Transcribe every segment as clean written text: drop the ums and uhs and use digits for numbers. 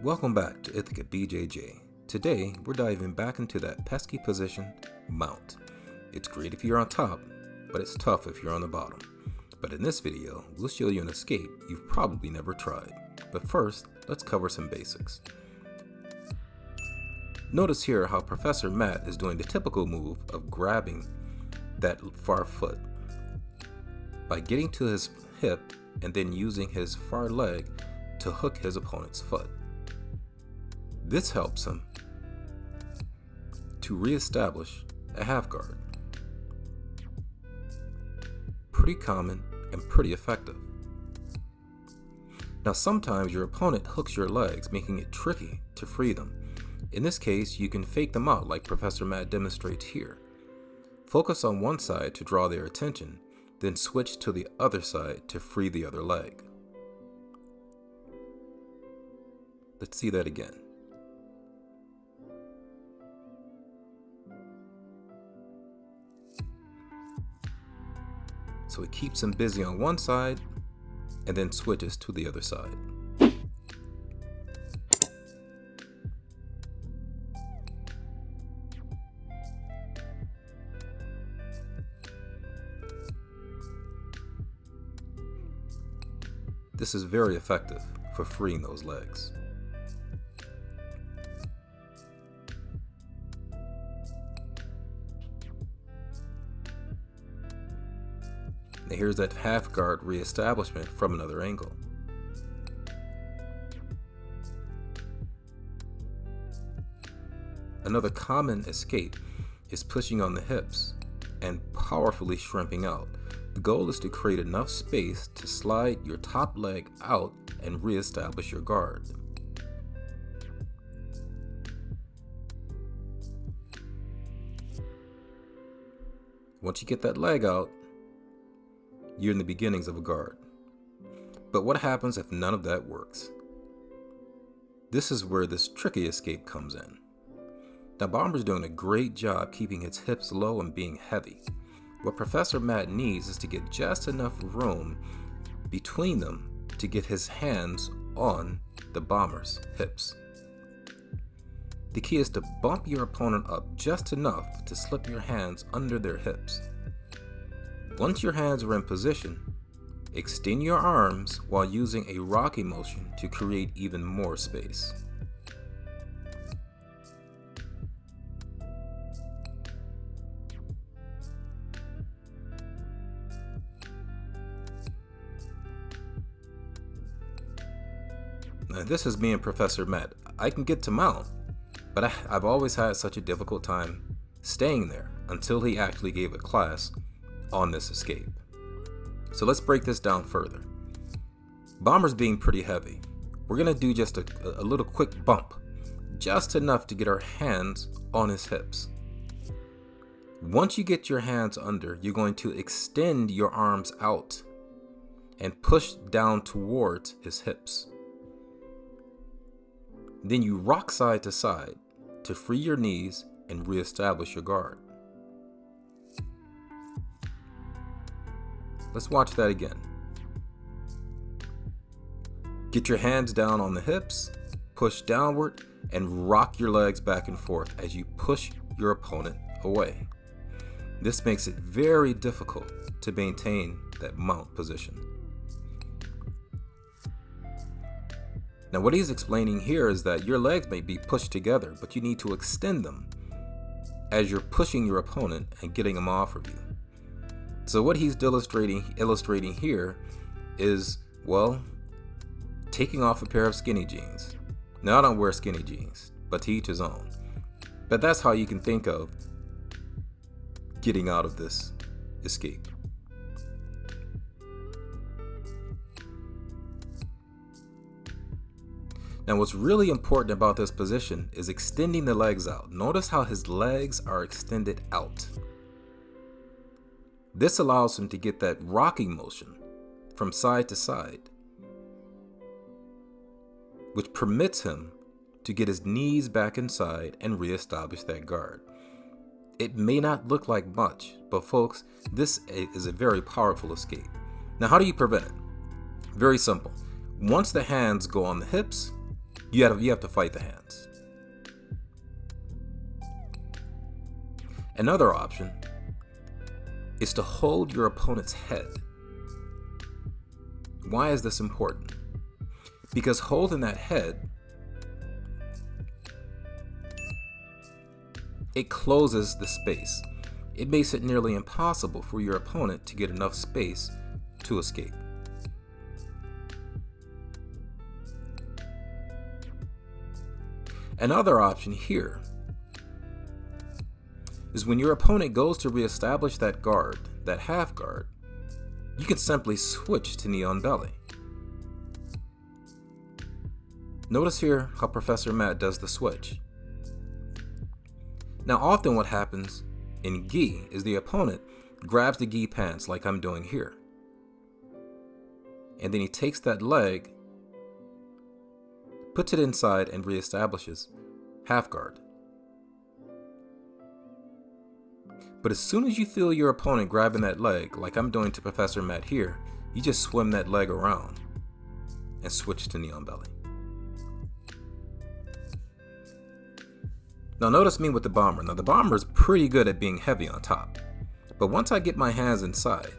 Welcome back to Ithaca BJJ. Today, we're diving back into that pesky position, mount. It's great if you're on top, but it's tough if you're on the bottom. But in this video, we'll show you an escape you've probably never tried. But first, let's cover some basics. Notice here how Professor Matt is doing the typical move of grabbing that far foot by getting to his hip and then using his far leg to hook his opponent's foot. This helps him to reestablish a half guard. Pretty common and pretty effective. Now sometimes your opponent hooks your legs, making it tricky to free them. In this case, you can fake them out like Professor Matt demonstrates here. Focus on one side to draw their attention, then switch to the other side to free the other leg. Let's see that again. So it keeps him busy on one side and then switches to the other side. This is very effective for freeing those legs. Now here's that half guard reestablishment from another angle. Another common escape is pushing on the hips and powerfully shrimping out. The goal is to create enough space to slide your top leg out and reestablish your guard. Once you get that leg out, you're in the beginnings of a guard. But what happens if none of that works? This is where this tricky escape comes in. Now Bomber's doing a great job keeping his hips low and being heavy. What Professor Matt needs is to get just enough room between them to get his hands on the Bomber's hips. The key is to bump your opponent up just enough to slip your hands under their hips. Once your hands are in position, extend your arms while using a rocking motion to create even more space. Now this is me and Professor Matt. I can get to mount, but I've always had such a difficult time staying there until he actually gave a class on this escape. So let's break this down further. Bomber's being pretty heavy. We're gonna do just a little quick bump, just enough to get our hands on his hips. Once you get your hands under, you're going to extend your arms out and push down towards his hips. Then you rock side to side to free your knees and reestablish your guard. Let's watch that again. Get your hands down on the hips, push downward, and rock your legs back and forth as you push your opponent away. This makes it very difficult to maintain that mount position. Now what he's explaining here is that your legs may be pushed together, but you need to extend them as you're pushing your opponent and getting him off of you. So what he's illustrating here is, well, taking off a pair of skinny jeans. Now I don't wear skinny jeans, but to each his own. But that's how you can think of getting out of this escape. Now what's really important about this position is extending the legs out. Notice how his legs are extended out. This allows him to get that rocking motion from side to side, which permits him to get his knees back inside and reestablish that guard. It may not look like much, but folks, this is a very powerful escape. Now how do you prevent it? Very simple. Once the hands go on the hips, You have to fight the hands. Another option is to hold your opponent's head. Why is this important? Because holding that head, it closes the space. It makes it nearly impossible for your opponent to get enough space to escape. Another option here is when your opponent goes to reestablish that guard, that half guard, you can simply switch to knee on belly. Notice here how Professor Matt does the switch. Now often what happens in gi is the opponent grabs the gi pants like I'm doing here. And then he takes that leg, puts it inside, and reestablishes half guard. But as soon as you feel your opponent grabbing that leg, like I'm doing to Professor Matt here, you just swim that leg around and switch to knee on belly. Now notice me with the bomber. Now the bomber is pretty good at being heavy on top. But once I get my hands inside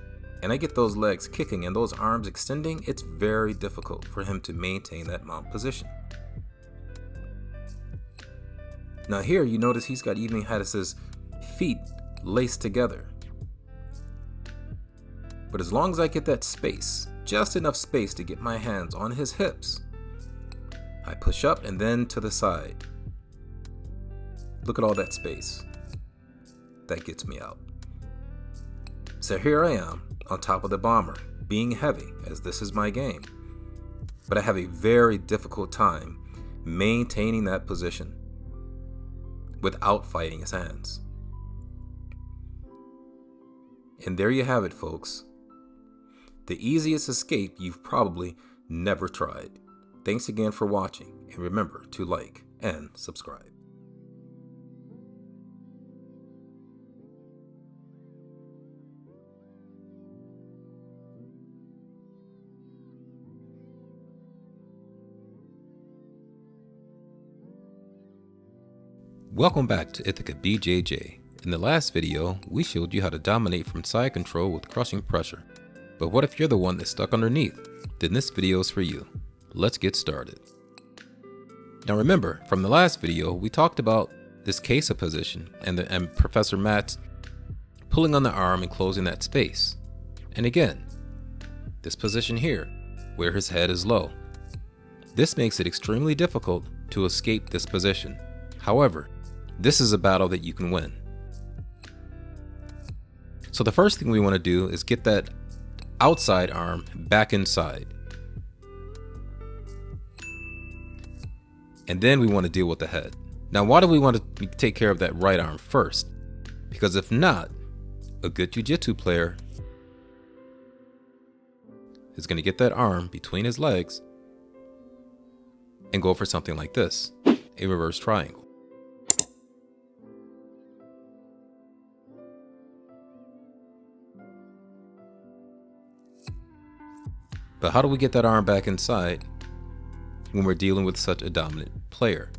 and I get those legs kicking and those arms extending, it's very difficult for him to maintain that mount position. Now here you notice he's got even had his feet laced together. But as long as I get that space, just enough space to get my hands on his hips, I push up and then to the side. Look at all that space. That gets me out. So here I am on top of the bomber, being heavy, as this is my game. But I have a very difficult time maintaining that position without fighting his hands. And there you have it, folks. The easiest escape you've probably never tried. Thanks again for watching, and remember to like and subscribe. Welcome back to Ithaca BJJ. In the last video, we showed you how to dominate from side control with crushing pressure. But what if you're the one that's stuck underneath? Then this video is for you. Let's get started. Now remember, from the last video, we talked about this Kesa position and Professor Matt's pulling on the arm and closing that space. And again, this position here, where his head is low. This makes it extremely difficult to escape this position. However, this is a battle that you can win. So the first thing we want to do is get that outside arm back inside. And then we want to deal with the head. Now, why do we want to take care of that right arm first? Because if not, a good Jiu Jitsu player is going to get that arm between his legs and go for something like this, a reverse triangle. But how do we get that arm back inside when we're dealing with such a dominant player?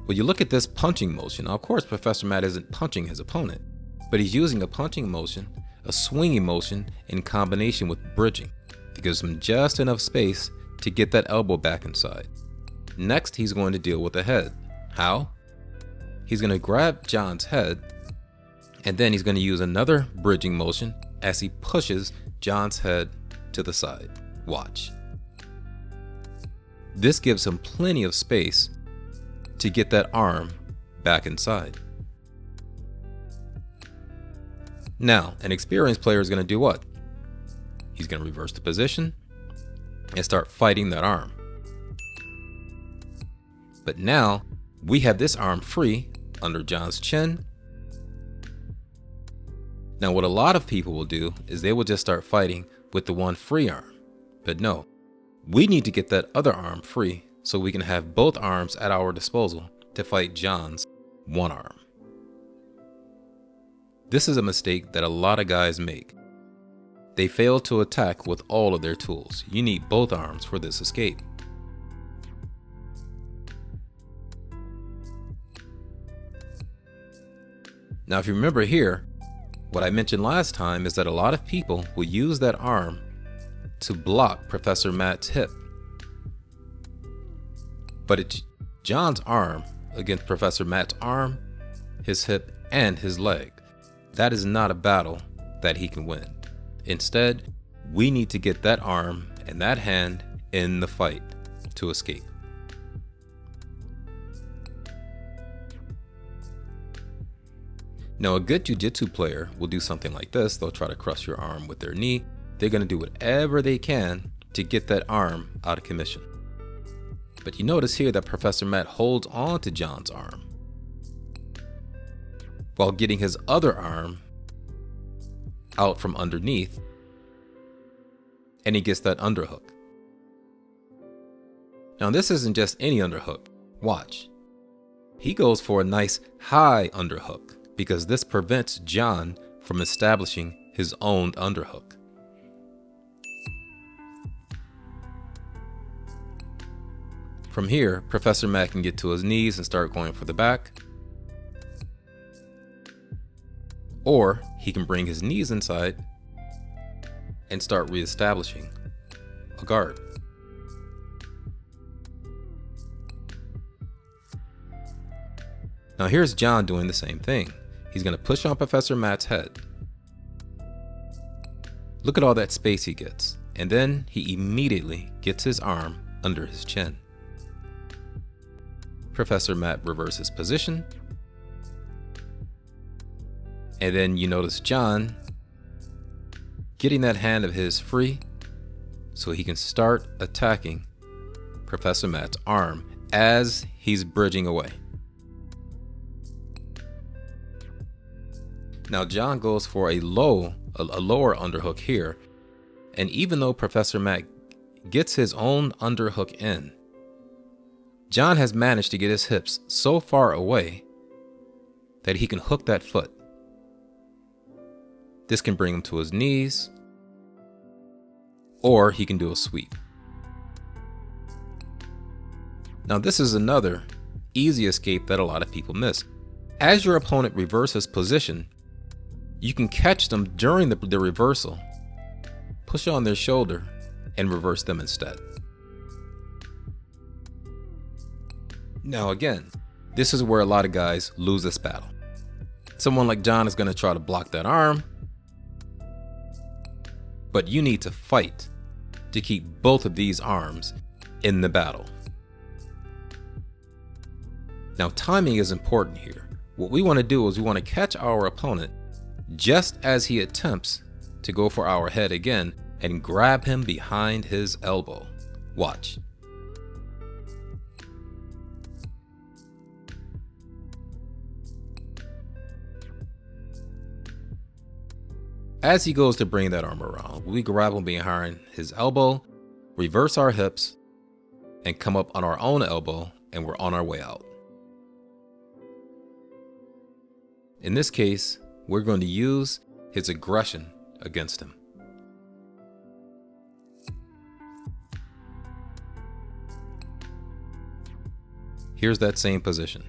Well, you look at this punching motion. Now, of course, Professor Matt isn't punching his opponent, but he's using a punching motion, a swinging motion, in combination with bridging to give him just enough space to get that elbow back inside. Next, he's going to deal with the head. How? He's going to grab John's head, and then he's going to use another bridging motion as he pushes John's head to the side. Watch. This gives him plenty of space to get that arm back inside. Now, an experienced player is going to do what? He's going to reverse the position and start fighting that arm. But now, we have this arm free under John's chin. Now, what a lot of people will do is they will just start fighting with the one free arm. But no, we need to get that other arm free so we can have both arms at our disposal to fight John's one arm. This is a mistake that a lot of guys make. They fail to attack with all of their tools. You need both arms for this escape. Now, if you remember here, what I mentioned last time is that a lot of people will use that arm to block Professor Matt's hip. But it's John's arm against Professor Matt's arm, his hip, and his leg. That is not a battle that he can win. Instead, we need to get that arm and that hand in the fight to escape. Now, a good jiu-jitsu player will do something like this. They'll try to crush your arm with their knee. They're going to do whatever they can to get that arm out of commission. But you notice here that Professor Matt holds on to John's arm while getting his other arm out from underneath, and he gets that underhook. Now, this isn't just any underhook. Watch. He goes for a nice high underhook because this prevents John from establishing his own underhook. From here, Professor Matt can get to his knees and start going for the back. Or he can bring his knees inside and start reestablishing a guard. Now here's John doing the same thing. He's going to push on Professor Matt's head. Look at all that space he gets. And then he immediately gets his arm under his chin. Professor Matt reverses position. And then you notice John getting that hand of his free so he can start attacking Professor Matt's arm as he's bridging away. Now John goes for a lower underhook here, and even though Professor Matt gets his own underhook in, John has managed to get his hips so far away that he can hook that foot. This can bring him to his knees, or he can do a sweep. Now this is another easy escape that a lot of people miss. As your opponent reverses position, you can catch them during the reversal, push on their shoulder, and reverse them instead. Now again, this is where a lot of guys lose this battle. Someone like John is going to try to block that arm, but you need to fight to keep both of these arms in the battle. Now timing is important here. What we want to do is we want to catch our opponent just as he attempts to go for our head again and grab him behind his elbow. Watch. As he goes to bring that arm around, we grab him behind his elbow, reverse our hips, and come up on our own elbow, and we're on our way out. In this case, we're going to use his aggression against him. Here's that same position.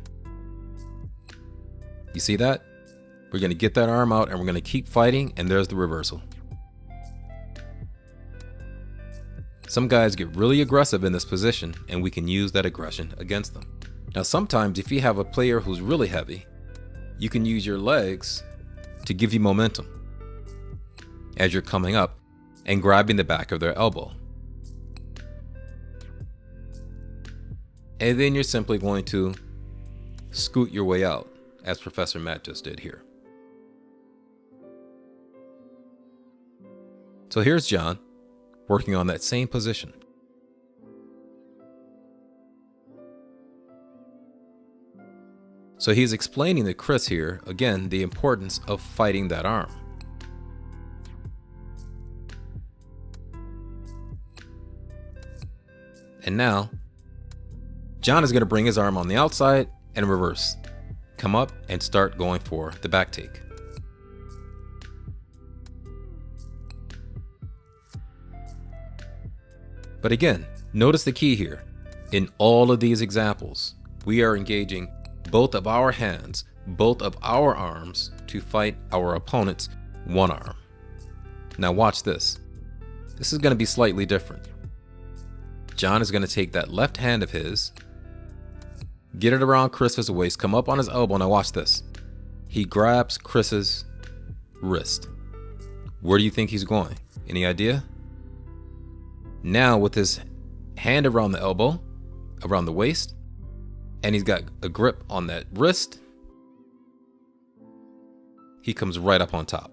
You see that? We're going to get that arm out and we're going to keep fighting, and there's the reversal. Some guys get really aggressive in this position, and we can use that aggression against them. Now sometimes if you have a player who's really heavy, you can use your legs to give you momentum as you're coming up and grabbing the back of their elbow. And then you're simply going to scoot your way out, as Professor Matt just did here. So here's John working on that same position. So he's explaining to Chris here, again, the importance of fighting that arm. And now, John is going to bring his arm on the outside and reverse. Come up and start going for the back take. But again, notice the key here. In all of these examples, we are engaging both of our hands both of our arms to fight our opponent's one arm. Now watch this. This is going to be slightly different. John is going to take that left hand of his, get it around Chris's waist, come up on his elbow. Now watch this. He grabs Chris's wrist. Where do you think he's going? Any idea? Now with his hand around the elbow, around the waist, and he's got a grip on that wrist, he comes right up on top.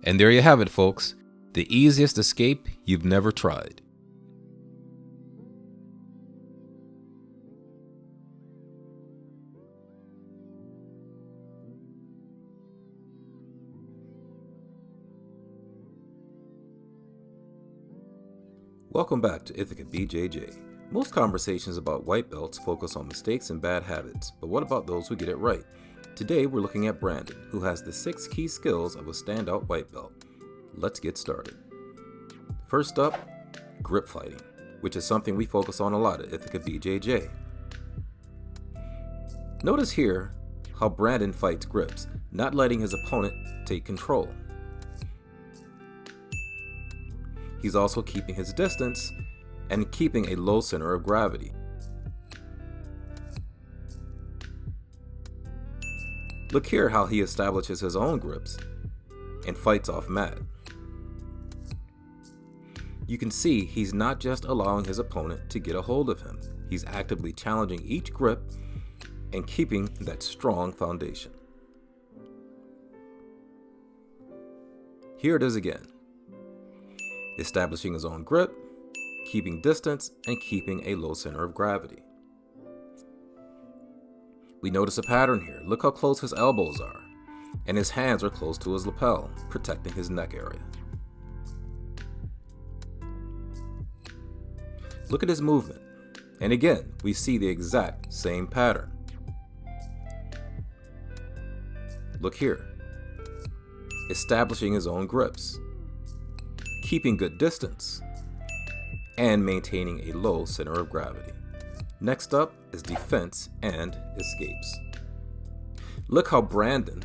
And there you have it, folks. The easiest escape you've never tried. Welcome back to Ithaca BJJ. Most conversations about white belts focus on mistakes and bad habits, but what about those who get it right? Today we're looking at Brandon, who has the 6 key skills of a standout white belt. Let's get started. First up, grip fighting, which is something we focus on a lot at Ithaca BJJ. Notice here how Brandon fights grips, not letting his opponent take control. He's also keeping his distance and keeping a low center of gravity. Look here how he establishes his own grips and fights off mat. You can see he's not just allowing his opponent to get a hold of him. He's actively challenging each grip and keeping that strong foundation. Here it is again. Establishing his own grip, keeping distance, and keeping a low center of gravity. We notice a pattern here. Look how close his elbows are, and his hands are close to his lapel, protecting his neck area. Look at his movement, and again, we see the exact same pattern. Look here. Establishing his own grips, keeping good distance, and maintaining a low center of gravity. Next up is defense and escapes. Look how Brandon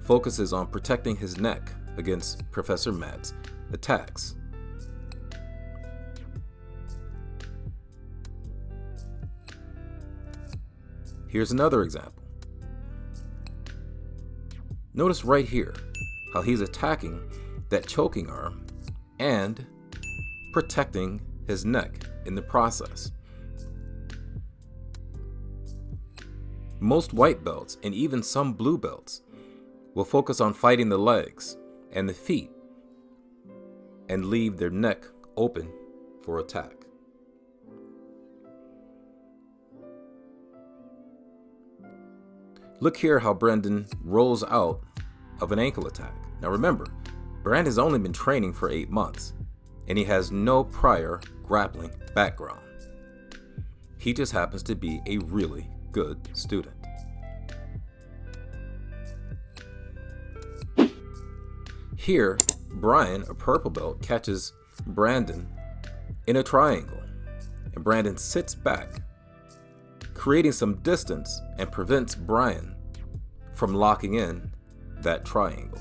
focuses on protecting his neck against Professor Matt's attacks. Here's another example. Notice right here how he's attacking that choking arm and protecting his neck in the process. Most white belts and even some blue belts will focus on fighting the legs and the feet and leave their neck open for attack. Look here how Brandon rolls out of an ankle attack. Now remember, Brandon's only been training for 8 months, and he has no prior grappling background. He just happens to be a really good student. Here, Brian, a purple belt, catches Brandon in a triangle, and Brandon sits back, creating some distance and prevents Brian from locking in that triangle.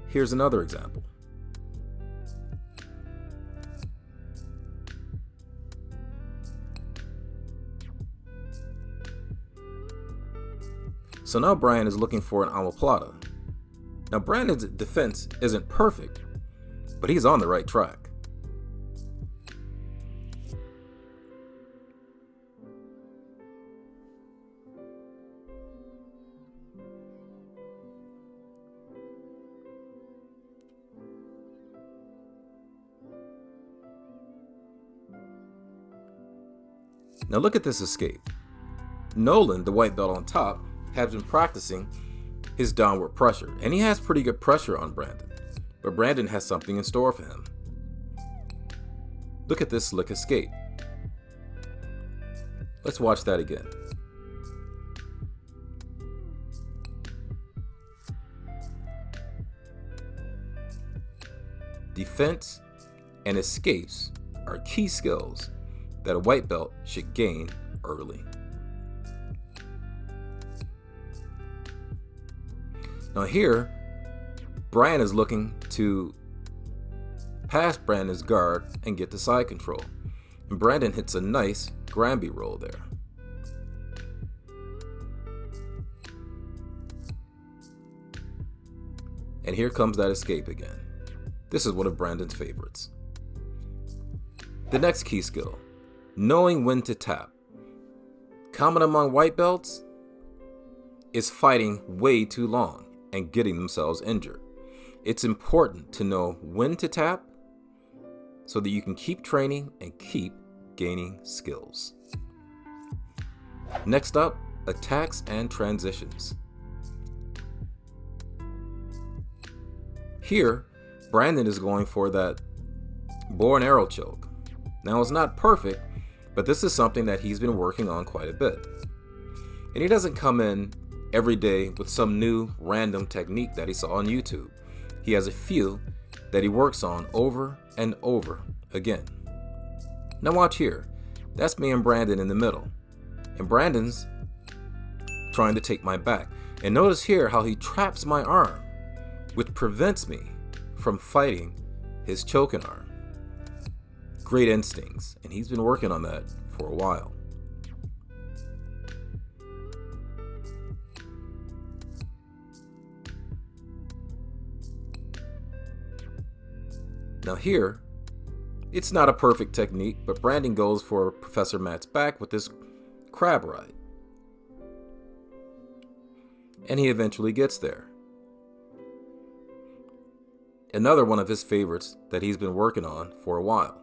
Here's another example. So now Brian is looking for an omoplata. Now Brandon's defense isn't perfect, but he's on the right track. Now look at this escape. Nolan, the white belt on top, has been practicing his downward pressure, and he has pretty good pressure on Brandon, but Brandon has something in store for him. Look at this slick escape. Let's watch that again. Defense and escapes are key skills that a white belt should gain early. Now here, Brian is looking to pass Brandon's guard and get to side control. And Brandon hits a nice Granby roll there. And here comes that escape again. This is one of Brandon's favorites. The next key skill, knowing when to tap. Common among white belts is fighting way too long and getting themselves injured. It's important to know when to tap so that you can keep training and keep gaining skills. Next up, attacks and transitions. Here, Brandon is going for that bow and arrow choke. Now, it's not perfect, but this is something that he's been working on quite a bit. And he doesn't come in every day with some new random technique that he saw on YouTube. He has a few that he works on over and over again. Now watch here. That's me and Brandon in the middle. And Brandon's trying to take my back. And notice here how he traps my arm, which prevents me from fighting his choking arm. Great instincts, and he's been working on that for a while. Now here, it's not a perfect technique, but Brandon goes for Professor Matt's back with this crab ride. And he eventually gets there. Another one of his favorites that he's been working on for a while.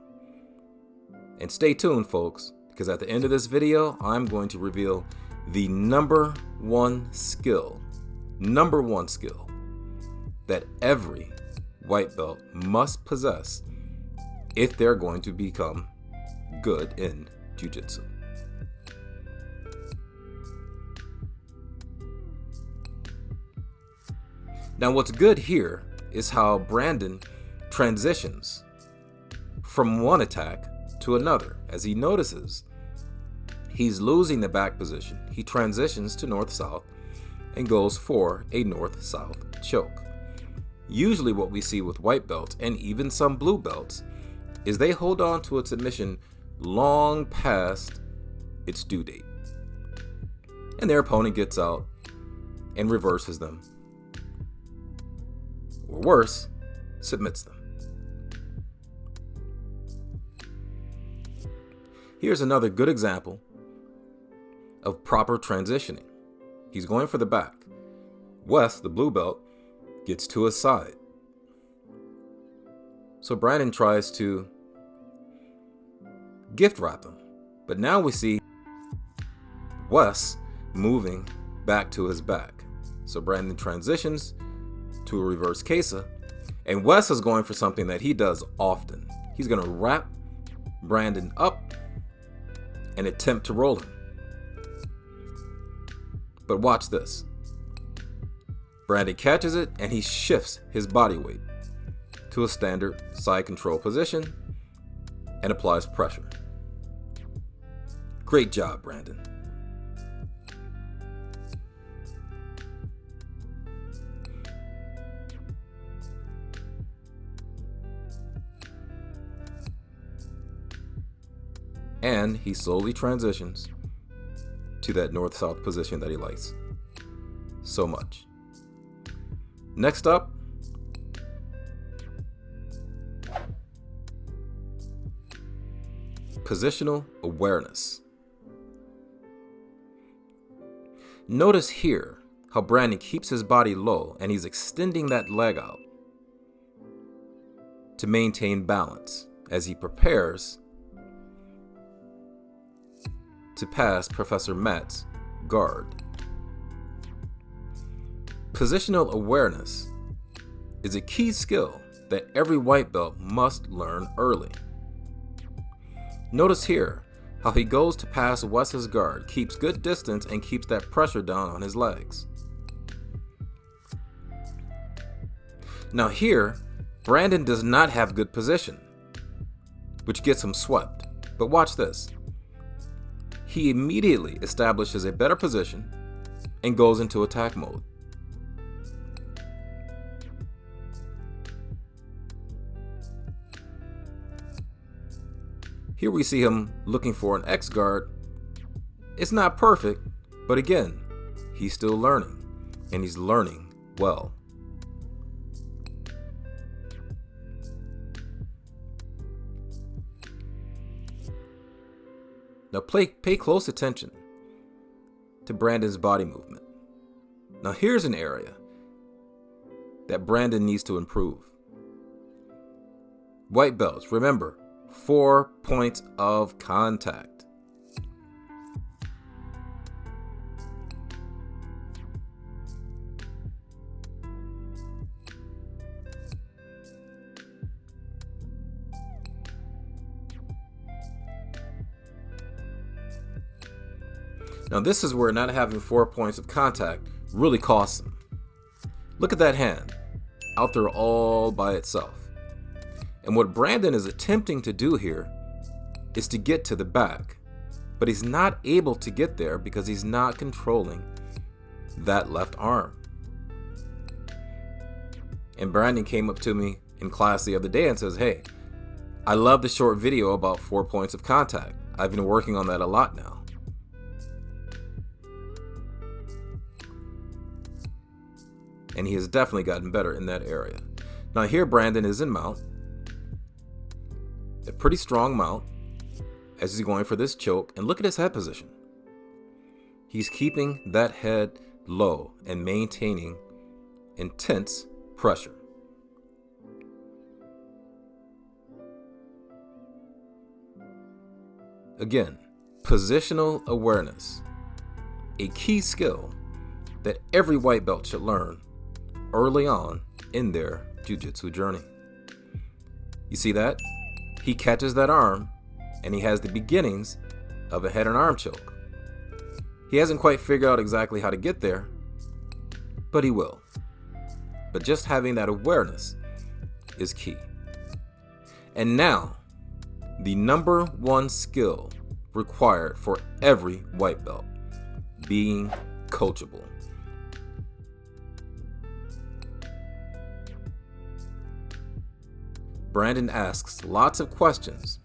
And stay tuned, folks, because at the end of this video, I'm going to reveal the number one skill that every white belt must possess if they're going to become good in Jiu Jitsu. Now what's good here is how Brandon transitions from one attack to another. As he notices he's losing the back position, he transitions to north-south and goes for a north-south choke. Usually what we see with white belts and even some blue belts is they hold on to a submission long past its due date. And their opponent gets out and reverses them. Or worse, submits them. Here's another good example of proper transitioning. He's going for the back. Wes, the blue belt, gets to his side. So Brandon tries to gift wrap him. But now we see Wes moving back to his back. So Brandon transitions to a reverse Kesa. And Wes is going for something that he does often. He's going to wrap Brandon up and attempt to roll him. But watch this. Brandon catches it and he shifts his body weight to a standard side control position and applies pressure. Great job, Brandon. And he slowly transitions to that north-south position that he likes so much. Next up, positional awareness. Notice here how Brandon keeps his body low and he's extending that leg out to maintain balance as he prepares to pass Professor Matt's guard. Positional awareness is a key skill that every white belt must learn early. Notice here how he goes to pass Wes's guard, keeps good distance, and keeps that pressure down on his legs. Now here, Brandon does not have good position, which gets him swept. But watch this. He immediately establishes a better position and goes into attack mode. Here we see him looking for an X guard. It's not perfect, but again, he's still learning, and he's learning well. Now pay close attention to Brandon's body movement. Now here's an area that Brandon needs to improve. White belts, remember, 4 points of contact. Now this is where not having 4 points of contact really costs him. Look at that hand, out there all by itself. And what Brandon is attempting to do here is to get to the back, but he's not able to get there because he's not controlling that left arm. And Brandon came up to me in class the other day and says, "Hey, I love the short video about 4 points of contact. I've been working on that a lot now." And he has definitely gotten better in that area. Now here Brandon is in mount. A pretty strong mount as he's going for this choke. And look at his head position. He's keeping that head low and maintaining intense pressure. Again, positional awareness, a key skill that every white belt should learn early on in their jiu-jitsu journey. You see that? He catches that arm and he has the beginnings of a head and arm choke. He hasn't quite figured out exactly how to get there, but he will. But just having that awareness is key. And now, the number one skill required for every white belt, being coachable. Brandon asks lots of questions,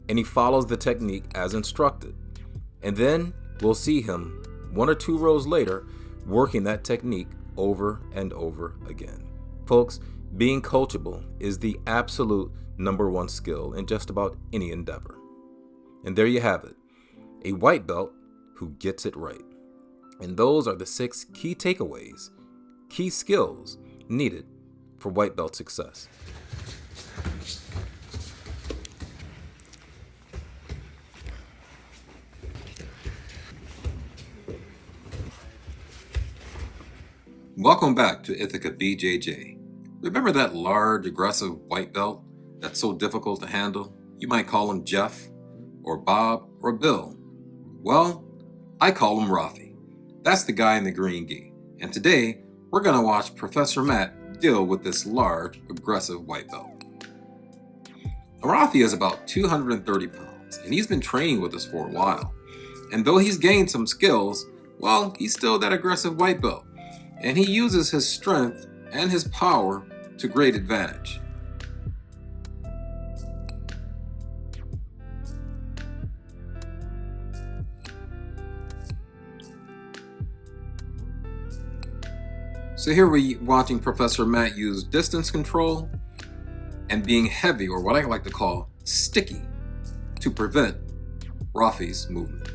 and he follows the technique as instructed. And then we'll see him 1 or 2 rows later working that technique over and over again. Folks, being coachable is the absolute number one skill in just about any endeavor. And there you have it, a white belt who gets it right. And those are the 6 key takeaways, key skills needed for white belt success. Welcome back to Ithaca BJJ. Remember that large, aggressive white belt that's so difficult to handle? You might call him Jeff, or Bob, or Bill. Well, I call him Rafi. That's the guy in the green gi. And today, we're going to watch Professor Matt deal with this large, aggressive white belt. Rafi is about 230 pounds, and he's been training with us for a while. And though he's gained some skills, well, he's still that aggressive white belt. And he uses his strength and his power to great advantage. So here we're watching Professor Matt use distance control and being heavy, or what I like to call sticky, to prevent Rafi's movement.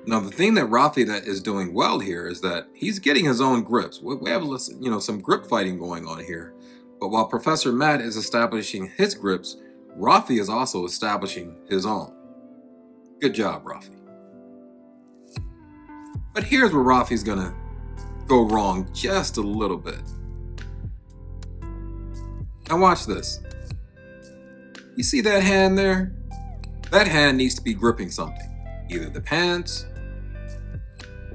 Now, the thing that Rafi that is doing well here is that he's getting his own grips. We have some grip fighting going on here. But while Professor Matt is establishing his grips, Rafi is also establishing his own. Good job, Rafi. But here's where Rafi's gonna go wrong just a little bit. Now watch this. You see that hand there? That hand needs to be gripping something. Either the pants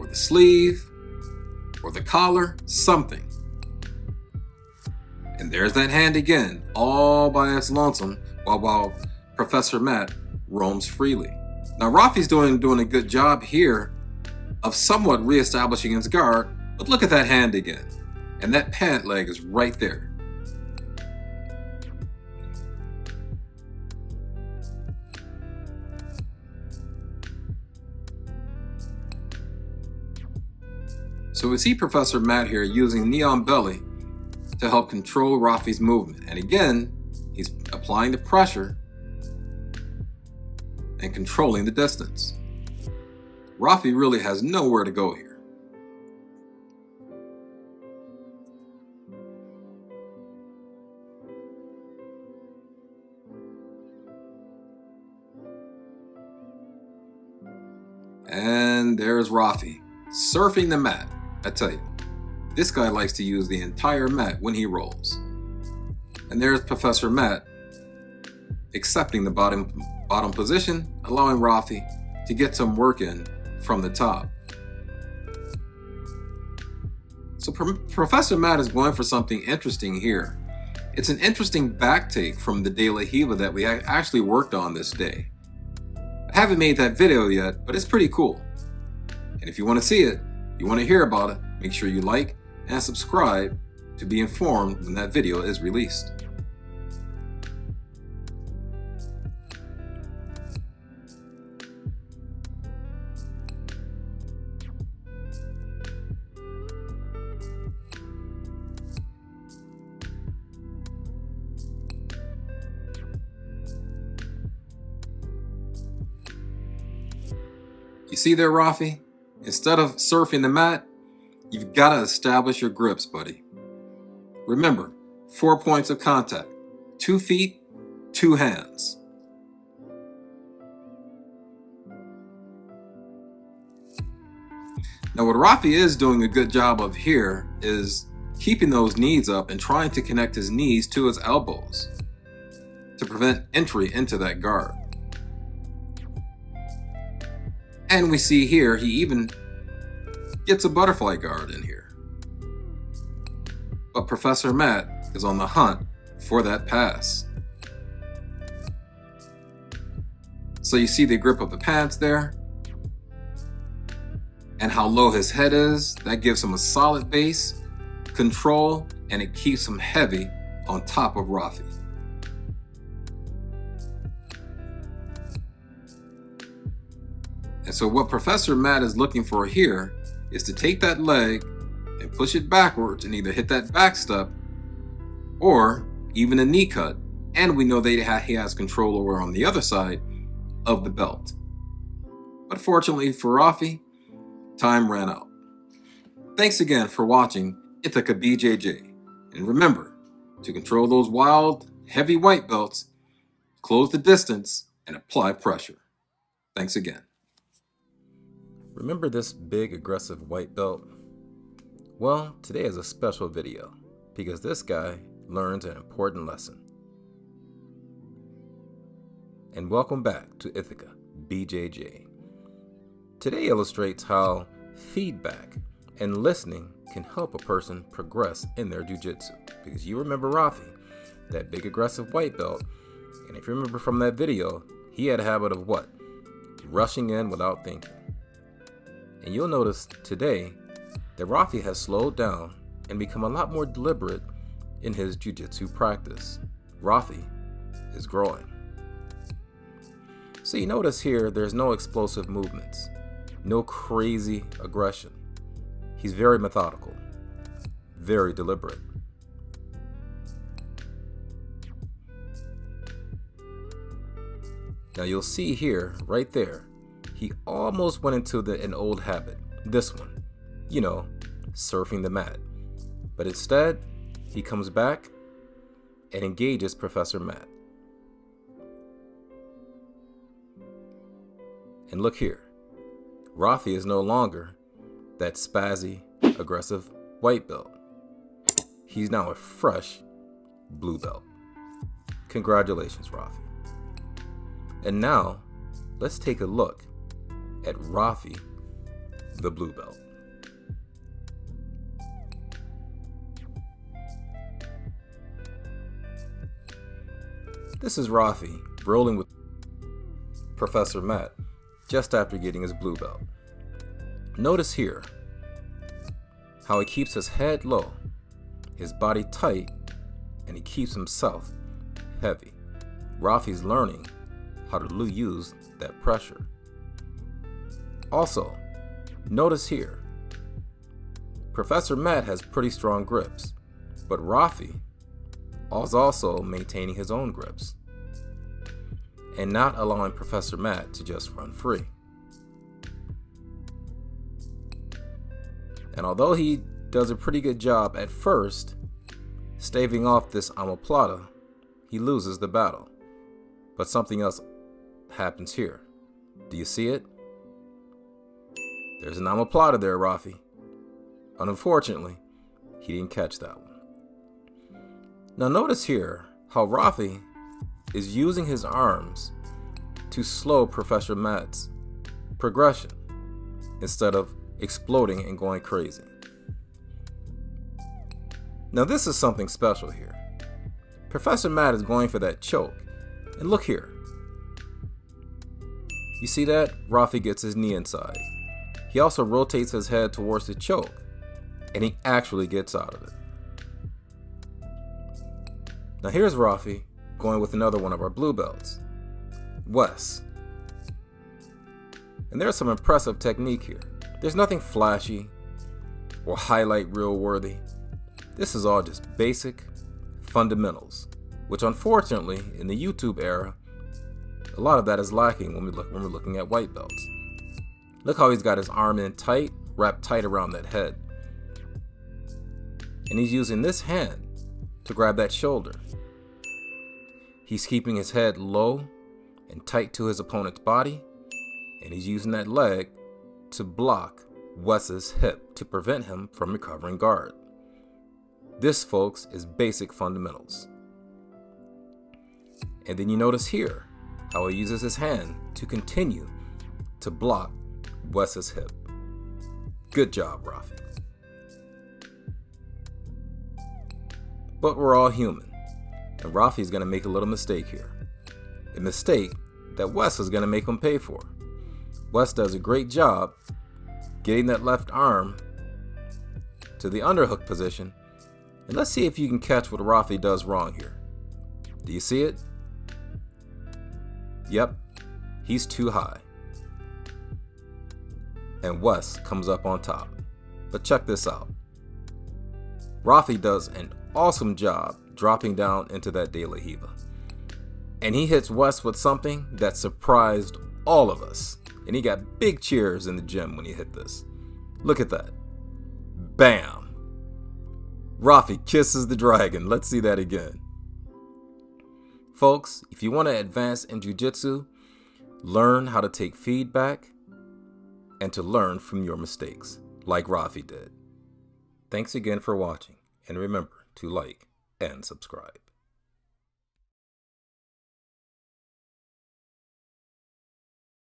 the sleeve or the collar, something. And there's that hand again, all by its lonesome, while Professor Matt roams freely. Now Rafi's doing a good job here of somewhat reestablishing his guard, but look at that hand again. And that pant leg is right there. So we see Professor Matt here using knee on belly to help control Rafi's movement. And again, he's applying the pressure and controlling the distance. Rafi really has nowhere to go here. And there's Rafi, surfing the mat. I tell you, this guy likes to use the entire mat when he rolls. And there's Professor Matt accepting the bottom position, allowing Rafi to get some work in from the top. So Professor Matt is going for something interesting here. It's an interesting back take from the De La Hiva that we actually worked on this day. I haven't made that video yet, but it's pretty cool. And if you want to see it, you want to hear about it, make sure you like and subscribe to be informed when that video is released. You see there, Rafi? Instead of surfing the mat, you've got to establish your grips, buddy. Remember, 4 points of contact, 2 feet, 2 hands. Now what Rafi is doing a good job of here is keeping those knees up and trying to connect his knees to his elbows to prevent entry into that guard. And we see here, he even gets a butterfly guard in here. But Professor Matt is on the hunt for that pass. So you see the grip of the pants there, and how low his head is. That gives him a solid base, control, and it keeps him heavy on top of Rafi. And so what Professor Matt is looking for here is to take that leg and push it backwards and either hit that back step or even a knee cut. And we know that he has control over on the other side of the belt. But fortunately for Rafi, time ran out. Thanks again for watching Ithaca BJJ. And remember to control those wild, heavy white belts, close the distance, and apply pressure. Thanks again. Remember this big aggressive white belt? Well, today is a special video because this guy learns an important lesson. And welcome back to Ithaca BJJ. Today illustrates how feedback and listening can help a person progress in their jiu-jitsu. Because you remember Rafi, that big aggressive white belt, and if you remember from that video, he had a habit of what? Rushing in without thinking. And you'll notice today that Rafi has slowed down and become a lot more deliberate in his jiu-jitsu practice. Rafi is growing. So you notice here there's no explosive movements, no crazy aggression. He's very methodical, very deliberate. Now you'll see here, right there, he almost went into an old habit, this one, surfing the mat. But instead, he comes back and engages Professor Matt. And look here, Rafi is no longer that spazzy, aggressive white belt. He's now a fresh blue belt. Congratulations, Rafi. And now, let's take a look at Rafi, the blue belt. This is Rafi rolling with Professor Matt just after getting his blue belt. Notice here how he keeps his head low, his body tight, and he keeps himself heavy. Rafi's learning how to use that pressure. Also, notice here, Professor Matt has pretty strong grips, but Rafi is also maintaining his own grips and not allowing Professor Matt to just run free. And although he does a pretty good job at first staving off this omoplata, he loses the battle. But something else happens here. Do you see it? There's an omoplata there, Rafi. Unfortunately, he didn't catch that one. Now notice here how Rafi is using his arms to slow Professor Matt's progression instead of exploding and going crazy. Now this is something special here. Professor Matt is going for that choke. And look here. You see that? Rafi gets his knee inside. He also rotates his head towards the choke, and he actually gets out of it. Now here's Rafi going with another one of our blue belts, Wes. And there's some impressive technique here. There's nothing flashy or highlight reel worthy. This is all just basic fundamentals, which unfortunately in the YouTube era, a lot of that is lacking when we're looking at white belts. Look how he's got his arm in tight, wrapped tight around that head. And he's using this hand to grab that shoulder. He's keeping his head low and tight to his opponent's body, and he's using that leg to block Wes's hip to prevent him from recovering guard. This, folks, is basic fundamentals. And then you notice here how he uses his hand to continue to block Wes's hip. Good job, Rafi. But we're all human, and Rafi's going to make a little mistake here. A mistake that Wes is going to make him pay for. Wes does a great job getting that left arm to the underhook position, and let's see if you can catch what Rafi does wrong here. Do you see it? Yep, he's too high. And Wes comes up on top. But check this out. Rafi does an awesome job dropping down into that De La Riva. And he hits Wes with something that surprised all of us. And he got big cheers in the gym when he hit this. Look at that. Bam! Rafi kisses the dragon. Let's see that again. Folks, if you want to advance in Jiu Jitsu, learn how to take feedback and to learn from your mistakes, like Rafi did. Thanks again for watching, and remember to like and subscribe.